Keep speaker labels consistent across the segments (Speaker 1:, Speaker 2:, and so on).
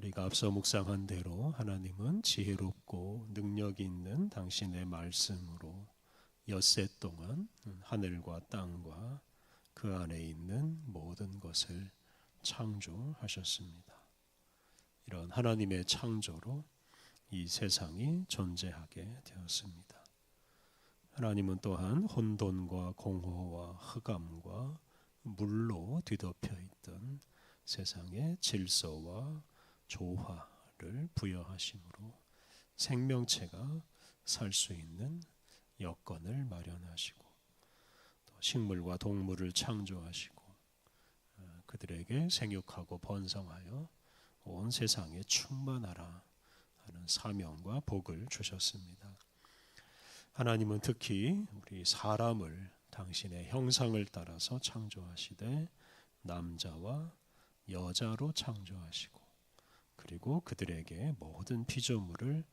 Speaker 1: 우리가 앞서 묵상한 대로 하나님은 지혜롭고 능력이 있는 당신의 말씀으로 엿새 동안 하늘과 땅과 그 안에 있는 모든 것을 창조하셨습니다. 이런 하나님의 창조로 이 세상이 존재하게 되었습니다. 하나님은 또한 혼돈과 공허와 흑암과 물로 뒤덮여 있던 세상의 질서와 조화를 부여하심으로 생명체가 살 수 있는 여건을 마련하시고 또 식물과 동물을 창조하시고 그들에게 생육하고 번성하여 온 세상에 충만하라 하는 사명과 복을 주셨습니다. 하나님은 특히 우리 사람을 당신의 형상을 따라서 창조하시되 남자와 여자로 창조하시고 그리고 그들에게 모든 피조물을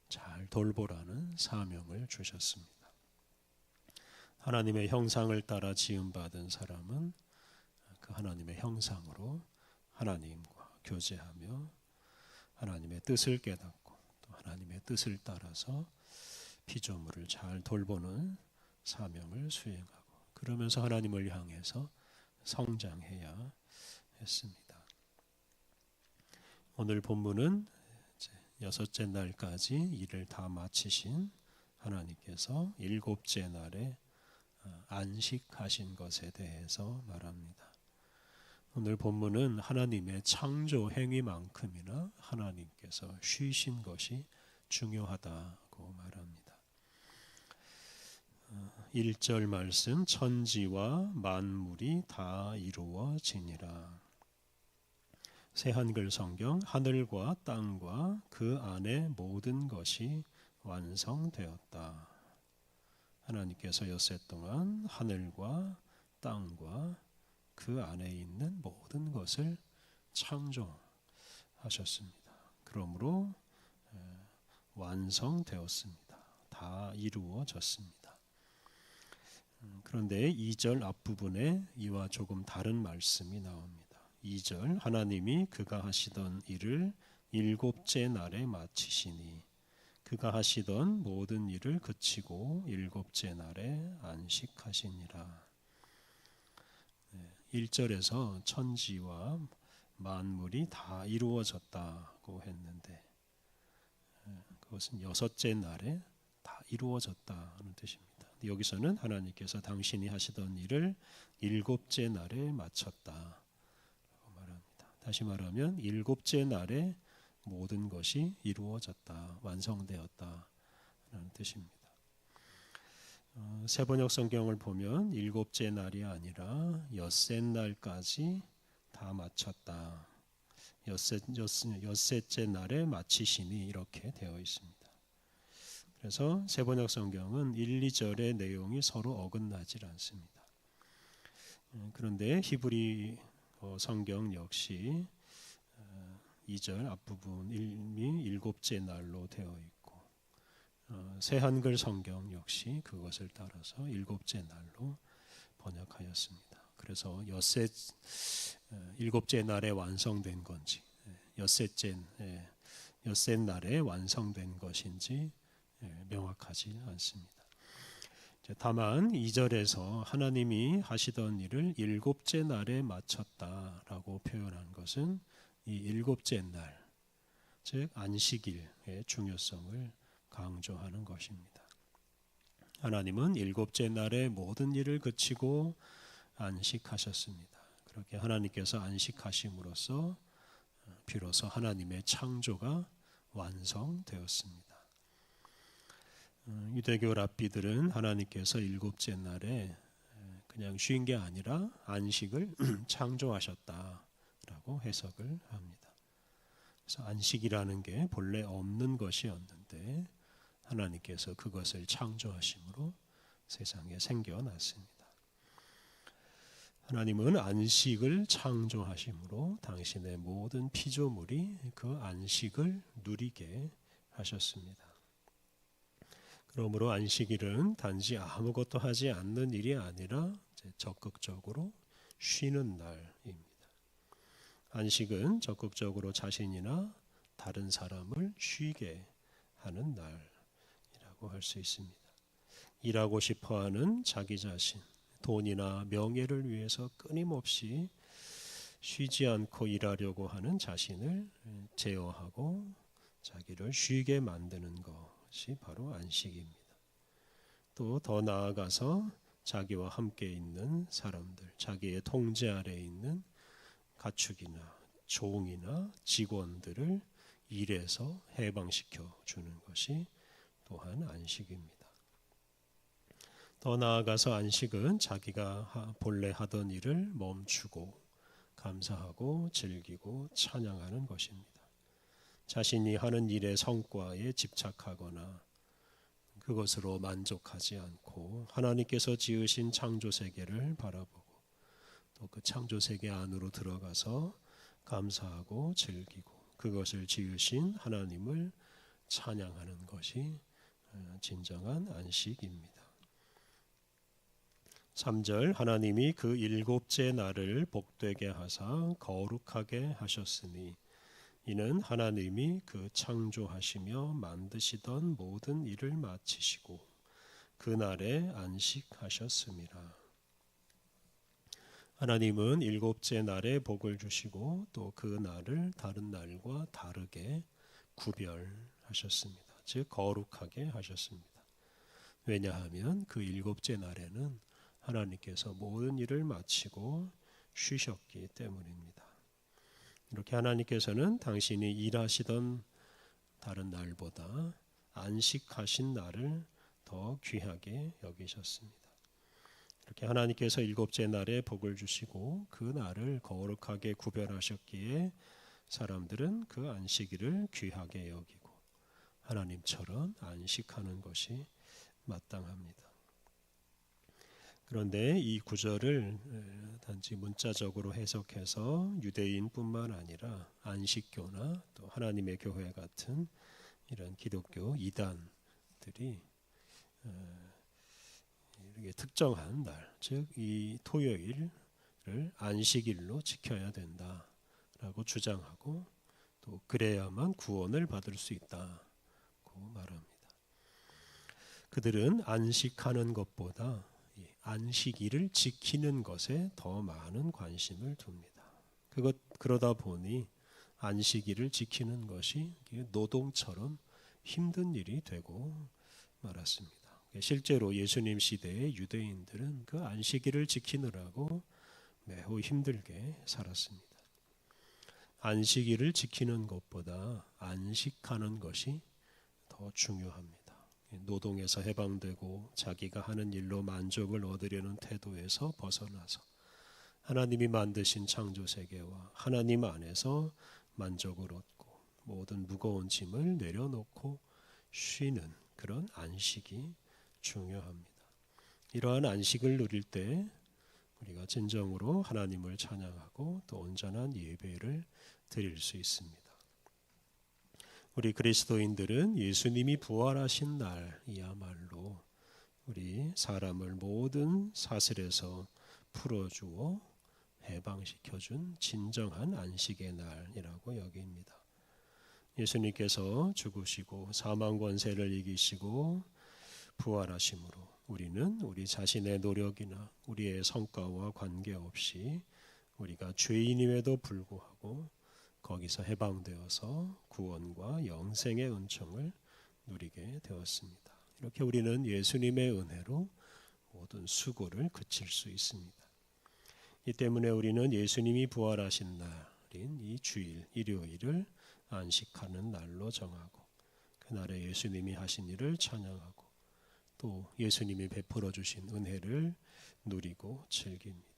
Speaker 1: 잘 돌보라는 사명을 주셨습니다. 하나님의 형상을 따라 지음받은 사람은 그 하나님의 형상으로 하나님과 교제하며 하나님의 뜻을 깨닫고 또 하나님의 뜻을 따라서 피조물을 잘 돌보는 사명을 수행하고 그러면서 하나님을 향해서 성장해야 했습니다. 오늘 본문은 여섯째 날까지 일을 다 마치신 하나님께서 일곱째 날에 안식하신 것에 대해서 말합니다. 오늘 본문은 하나님의 창조 행위만큼이나 하나님께서 쉬신 것이 중요하다고 말합니다. 1절 말씀 천지와 만물이 다 이루어지니라. 새 한글 성경 하늘과 땅과 그 안에 모든 것이 완성되었다. 하나님께서 엿새 동안 하늘과 땅과 그 안에 있는 모든 것을 창조하셨습니다. 그러므로 완성되었습니다. 다 이루어졌습니다. 그런데 2절 앞부분에 이와 조금 다른 말씀이 나옵니다. 2절 하나님이 그가 하시던 일을 일곱째 날에 마치시니 그가 하시던 모든 일을 그치고 일곱째 날에 안식하시니라. 1절에서 천지와 만물이 다 이루어졌다고 했는데 그것은 여섯째 날에 다 이루어졌다는 뜻입니다. 여기서는 하나님께서 당신이 하시던 일을 일곱째 날에 마쳤다라고 말합니다. 다시 말하면 일곱째 날에 모든 것이 이루어졌다, 완성되었다라는 뜻입니다. 세번역 성경을 보면 일곱째 날이 아니라 엿새 날까지 다 마쳤다. 엿새째 날에 마치시니 이렇게 되어 있습니다. 그래서 세번역 성경은 1, 2절의 내용이 서로 어긋나질 않습니다. 그런데 히브리 성경 역시 2절 앞부분이 일곱째 날로 되어 있고 새 한글 성경 역시 그것을 따라서 일곱째 날로 번역하였습니다. 그래서 일곱째 날에 완성된 건지 엿새 날에 완성된 것인지 명확하지 않습니다. 다만 2절에서 하나님이 하시던 일을 일곱째 날에 마쳤다라고 표현한 것은 이 일곱째 날, 즉 안식일의 중요성을 강조하는 것입니다. 하나님은 일곱째 날에 모든 일을 그치고 안식하셨습니다. 그렇게 하나님께서 안식하심으로써 비로소 하나님의 창조가 완성되었습니다. 유대교 랍비들은 하나님께서 일곱째 날에 그냥 쉰 게 아니라 안식을 창조하셨다라고 해석을 합니다. 그래서 안식이라는 게 본래 없는 것이었는데 하나님께서 그것을 창조하심으로 세상에 생겨났습니다. 하나님은 안식을 창조하심으로 당신의 모든 피조물이 그 안식을 누리게 하셨습니다. 그러므로 안식일은 단지 아무것도 하지 않는 일이 아니라 적극적으로 쉬는 날입니다. 안식은 적극적으로 자신이나 다른 사람을 쉬게 하는 날이라고 할 수 있습니다. 일하고 싶어하는 자기 자신, 돈이나 명예를 위해서 끊임없이 쉬지 않고 일하려고 하는 자신을 제어하고 자기를 쉬게 만드는 것이 바로 안식입니다. 또 더 나아가서 자기와 함께 있는 사람들, 자기의 통제 아래에 있는 가축이나 종이나 직원들을 일에서 해방시켜 주는 것이 또한 안식입니다. 더 나아가서 안식은 자기가 본래 하던 일을 멈추고 감사하고 즐기고 찬양하는 것입니다. 자신이 하는 일의 성과에 집착하거나 그것으로 만족하지 않고 하나님께서 지으신 창조 세계를 바라보고 또 그 창조 세계 안으로 들어가서 감사하고 즐기고 그것을 지으신 하나님을 찬양하는 것이 진정한 안식입니다. 3절 하나님이 그 일곱째 날을 복되게 하사 거룩하게 하셨으니 이는 하나님이 그 창조하시며 만드시던 모든 일을 마치시고 그 날에 안식하셨음이라. 하나님은 일곱째 날에 복을 주시고 또 그 날을 다른 날과 다르게 구별하셨습니다. 즉 거룩하게 하셨습니다. 왜냐하면 그 일곱째 날에는 하나님께서 모든 일을 마치고 쉬셨기 때문입니다. 이렇게 하나님께서는 당신이 일하시던 다른 날보다 안식하신 날을 더 귀하게 여기셨습니다. 이렇게 하나님께서 일곱째 날에 복을 주시고 그 날을 거룩하게 구별하셨기에 사람들은 그 안식일을 귀하게 여기고 하나님처럼 안식하는 것이 마땅합니다. 그런데 이 구절을 단지 문자적으로 해석해서 유대인뿐만 아니라 안식교나 또 하나님의 교회 같은 이런 기독교 이단들이 특정한 날, 즉 이 토요일을 안식일로 지켜야 된다라고 주장하고 또 그래야만 구원을 받을 수 있다고 말합니다. 그들은 안식하는 것보다 안식일을 지키는 것에 더 많은 관심을 둡니다. 그러다 보니 안식일을 지키는 것이 노동처럼 힘든 일이 되고 말았습니다. 실제로 예수님 시대의 유대인들은 그 안식일을 지키느라고 매우 힘들게 살았습니다. 안식일을 지키는 것보다 안식하는 것이 더 중요합니다. 노동에서 해방되고 자기가 하는 일로 만족을 얻으려는 태도에서 벗어나서 하나님이 만드신 창조 세계와 하나님 안에서 만족을 얻고 모든 무거운 짐을 내려놓고 쉬는 그런 안식이 중요합니다. 이러한 안식을 누릴 때 우리가 진정으로 하나님을 찬양하고 또 온전한 예배를 드릴 수 있습니다. 우리 그리스도인들은 예수님이 부활하신 날이야말로 우리 사람을 모든 사슬에서 풀어주어 해방시켜준 진정한 안식의 날이라고 여깁니다. 예수님께서 죽으시고 사망 권세를 이기시고 부활하심으로 우리는 우리 자신의 노력이나 우리의 성과와 관계없이 우리가 죄인임에도 불구하고 거기서 해방되어서 구원과 영생의 은총을 누리게 되었습니다. 이렇게 우리는 예수님의 은혜로 모든 수고를 그칠 수 있습니다. 이 때문에 우리는 예수님이 부활하신 날인 이 주일, 일요일을 안식하는 날로 정하고 그날에 예수님이 하신 일을 찬양하고 또 예수님이 베풀어 주신 은혜를 누리고 즐깁니다.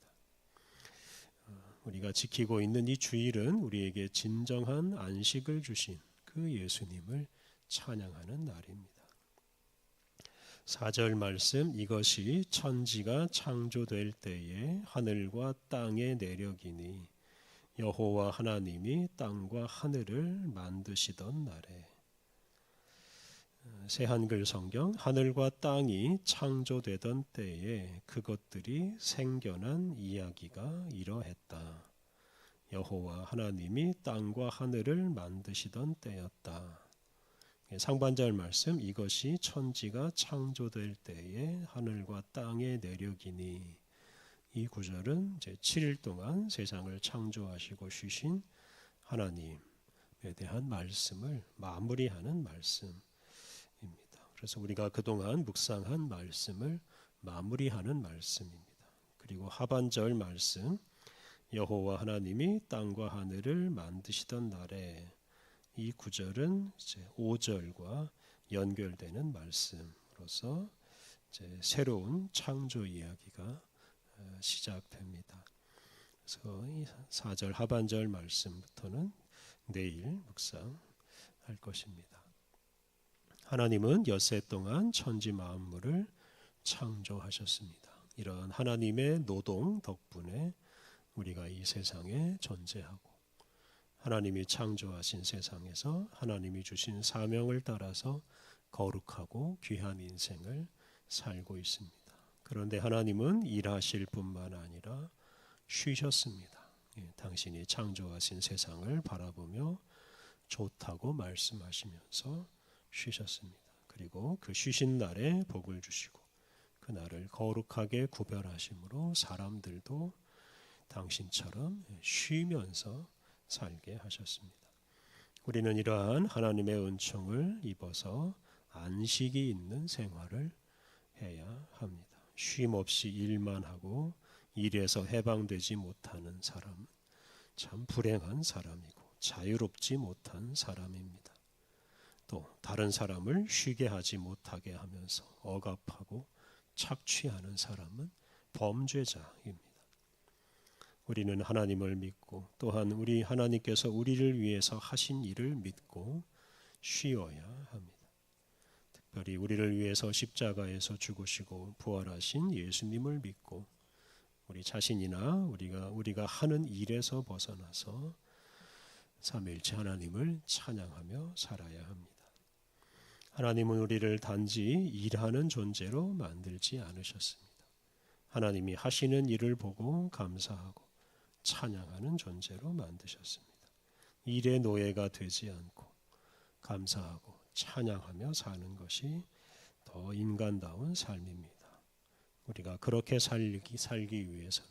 Speaker 1: 우리가 지키고 있는 이 주일은 우리에게 진정한 안식을 주신 그 예수님을 찬양하는 날입니다. 4절 말씀 이것이 천지가 창조될 때에 하늘과 땅의 내력이니 여호와 하나님이 땅과 하늘을 만드시던 날에 새 한글 성경 하늘과 땅이 창조되던 때에 그것들이 생겨난 이야기가 이러했다. 여호와 하나님이 땅과 하늘을 만드시던 때였다. 상반절 말씀, 이것이 천지가 창조될 때에 하늘과 땅의 내력이니, 이 구절은 제 7일 동안 세상을 창조하시고 쉬신 하나님에 대한 말씀을 마무리하는 말씀입니다. 그래서 우리가 그동안 묵상한 말씀을 마무리하는 말씀입니다. 그리고 하반절 말씀, 여호와 하나님이 땅과 하늘을 만드시던 날에, 이 구절은 이제 5절과 연결되는 말씀으로서 이제 새로운 창조 이야기가 시작됩니다. 그래서 이 4절 하반절 말씀부터는 내일 묵상할 것입니다. 하나님은 엿새 동안 천지 만물을 창조하셨습니다. 이런 하나님의 노동 덕분에 우리가 이 세상에 존재하고, 하나님이 창조하신 세상에서 하나님이 주신 사명을 따라서 거룩하고 귀한 인생을 살고 있습니다. 그런데 하나님은 일하실 뿐만 아니라 쉬셨습니다. 당신이 창조하신 세상을 바라보며 좋다고 말씀하시면서 쉬셨습니다. 그리고 그 쉬신 날에 복을 주시고 그 날을 거룩하게 구별하심으로 사람들도 당신처럼 쉬면서 살게 하셨습니다. 우리는 이러한 하나님의 은총을 입어서 안식이 있는 생활을 해야 합니다. 쉼 없이 일만 하고 일에서 해방되지 못하는 사람은 참 불행한 사람이고 자유롭지 못한 사람입니다. 또 다른 사람을 쉬게 하지 못하게 하면서 억압하고 착취하는 사람은 범죄자입니다. 우리는 하나님을 믿고 또한 우리 하나님께서 우리를 위해서 하신 일을 믿고 쉬어야 합니다. 특별히 우리를 위해서 십자가에서 죽으시고 부활하신 예수님을 믿고 우리 자신이나 우리가 하는 일에서 벗어나서 삼위일체 하나님을 찬양하며 살아야 합니다. 하나님은 우리를 단지 일하는 존재로 만들지 않으셨습니다. 하나님이 하시는 일을 보고 감사하고 찬양하는 존재로 만드셨습니다. 일의 노예가 되지 않고 감사하고 찬양하며 사는 것이 더 인간다운 삶입니다. 우리가 그렇게 살기 위해서는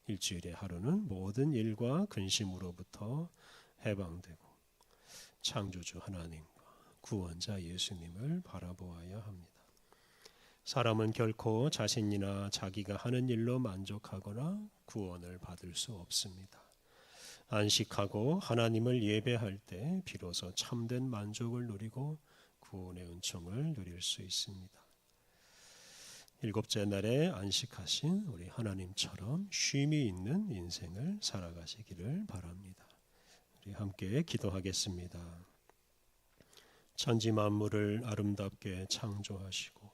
Speaker 1: 일주일의 하루는 모든 일과 근심으로부터 해방되고 창조주 하나님과 구원자 예수님을 바라보아야 합니다. 사람은 결코 자신이나 자기가 하는 일로 만족하거나 구원을 받을 수 없습니다. 안식하고 하나님을 예배할 때 비로소 참된 만족을 누리고 구원의 은총을 누릴 수 있습니다. 일곱째 날에 안식하신 우리 하나님처럼 쉼이 있는 인생을 살아가시기를 바랍니다. 우리 함께 기도하겠습니다. 천지 만물을 아름답게 창조하시고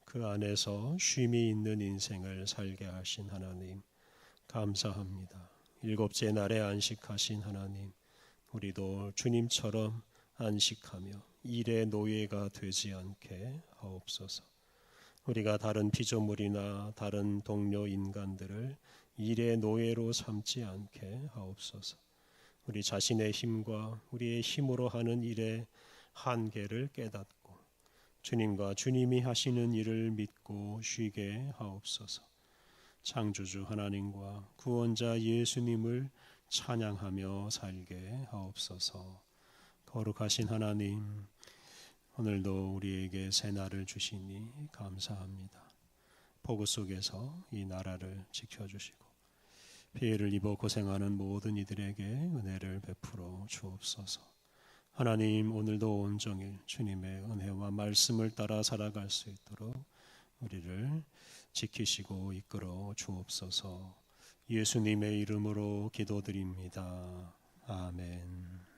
Speaker 1: 그 안에서 쉼이 있는 인생을 살게 하신 하나님 감사합니다. 일곱째 날에 안식하신 하나님, 우리도 주님처럼 안식하며 일의 노예가 되지 않게 하옵소서. 우리가 다른 피조물이나 다른 동료 인간들을 일의 노예로 삼지 않게 하옵소서. 우리 자신의 힘과 우리의 힘으로 하는 일의 한계를 깨닫고 주님과 주님이 하시는 일을 믿고 쉬게 하옵소서. 창조주 하나님과 구원자 예수님을 찬양하며 살게 하옵소서. 거룩하신 하나님, 오늘도 우리에게 새 날을 주시니 감사합니다. 폭우 속에서 이 나라를 지켜주시고 피해를 입어 고생하는 모든 이들에게 은혜를 베풀어 주옵소서. 하나님, 오늘도 온종일 주님의 은혜와 말씀을 따라 살아갈 수 있도록 우리를 지키시고 이끌어 주옵소서. 예수님의 이름으로 기도드립니다. 아멘.